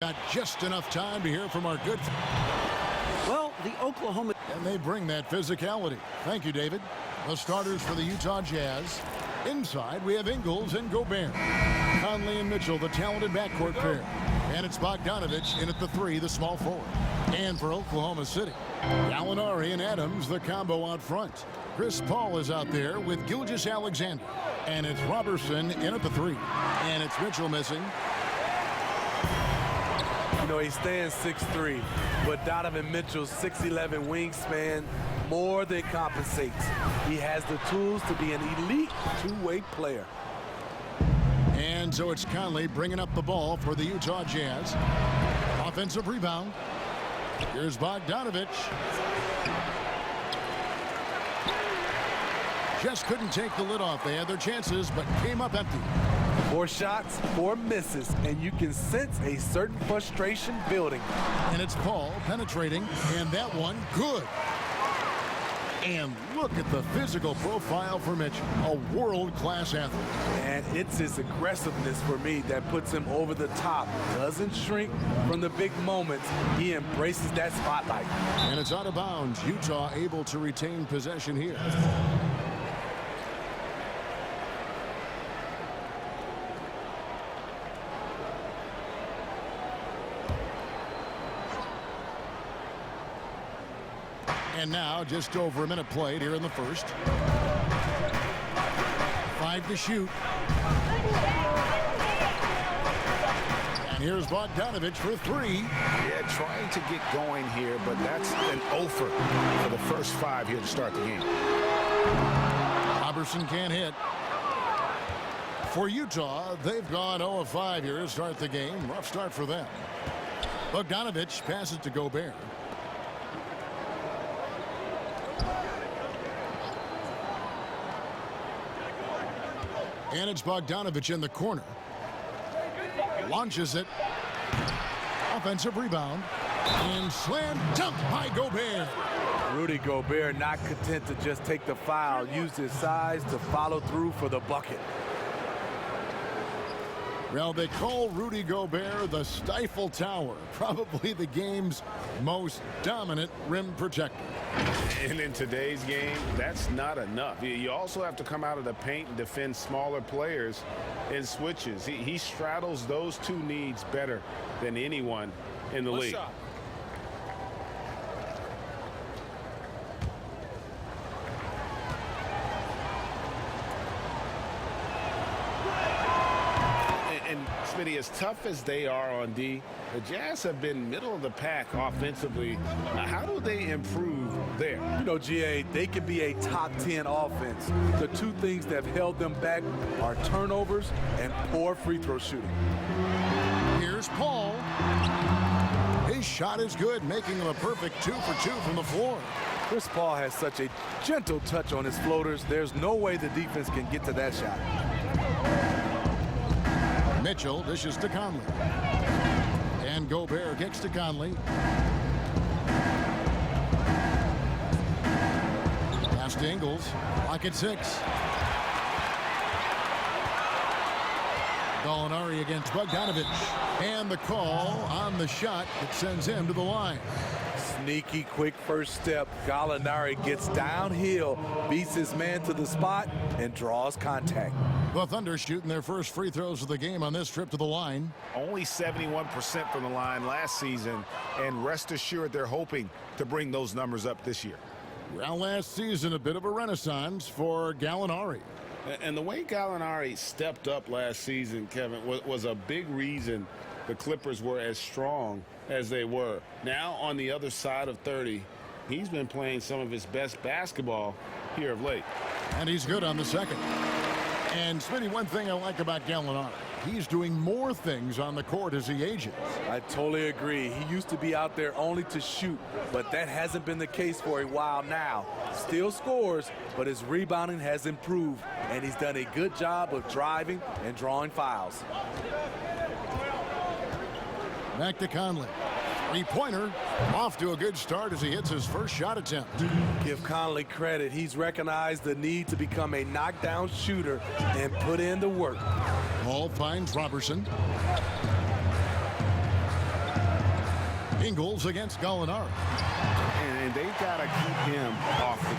Got just enough time to hear from our good. Well, the Oklahoma. And they bring that physicality. Thank you, David. The starters for the Utah Jazz. Inside, we have Ingles and Gobert. Conley and Mitchell, the talented backcourt pair. And it's Bogdanovich in at the 3, the small forward. And for Oklahoma City, Gallinari and Adams, the combo out front. Chris Paul is out there with Gilgeous-Alexander. And it's Robertson in at the 3. And it's Mitchell missing. You know, he stands 6'3", but Donovan Mitchell's 6'11" wingspan more than compensates. He has the tools to be an elite two-way player. And so it's Conley bringing up the ball for the Utah Jazz. Offensive rebound. Here's Bogdanovich. Just couldn't take the lid off. They had their chances, but came up empty. 4 shots, 4 misses, and you can sense a certain frustration building. And it's Paul penetrating, and that one good. And look at the physical profile for Mitchell, a world-class athlete. And it's his aggressiveness for me that puts him over the top. Doesn't shrink from the big moments. He embraces that spotlight. And it's out of bounds. Utah able to retain possession here. And now just over a minute played here in the first. 5 to shoot. And here's Bogdanovich for 3. Yeah, trying to get going here, but that's an offer for the first 5 here to start the game. Robertson can't hit. For Utah, they've gone 0 of 5 here to start the game. Rough start for them. Bogdanovich passes to Gobert. And it's Bogdanovich in the corner. Launches it. Offensive rebound. And slam dunk by Gobert. Rudy Gobert not content to just take the foul. Used his size to follow through for the bucket. Well, they call Rudy Gobert the Stifle Tower. Probably the game's most dominant rim protector. And in today's game, that's not enough. You also have to come out of the paint and defend smaller players in switches. He straddles those 2 needs better than anyone in the league. And Smitty, as tough as they are on D, the Jazz have been middle of the pack offensively. How do they improve there? You know, GA, they can be a top 10 offense. The 2 things that have held them back are turnovers and poor free throw shooting. Here's Paul. His shot is good, making him a perfect 2 for 2 from the floor. Chris Paul has such a gentle touch on his floaters. There's no way the defense can get to that shot. Mitchell dishes to Conley. And Gobert kicks to Conley. Pass to Ingles. Lock at 6. Gallinari against Bogdanovich. And the call on the shot that sends him to the line. Sneaky, quick first step. Gallinari gets downhill, beats his man to the spot, and draws contact. The Thunder shooting their first free throws of the game on this trip to the line. Only 71% from the line last season, and rest assured they're hoping to bring those numbers up this year. Well, last season, a bit of a renaissance for Gallinari. And the way Gallinari stepped up last season, Kevin, was a big reason the Clippers were as strong as they were. Now, on the other side of 30, he's been playing some of his best basketball here of late. And he's good on the second. And, Smitty, one thing I like about Gallinari, he's doing more things on the court as he ages. I totally agree. He used to be out there only to shoot, but that hasn't been the case for a while now. Still scores, but his rebounding has improved, and he's done a good job of driving and drawing fouls. Back to Conley. Three-pointer off to a good start as he hits his first shot attempt. Give Conley credit. He's recognized the need to become a knockdown shooter and put in the work. Ball finds Robertson. Ingles against Gallinari. And they've got to keep him off the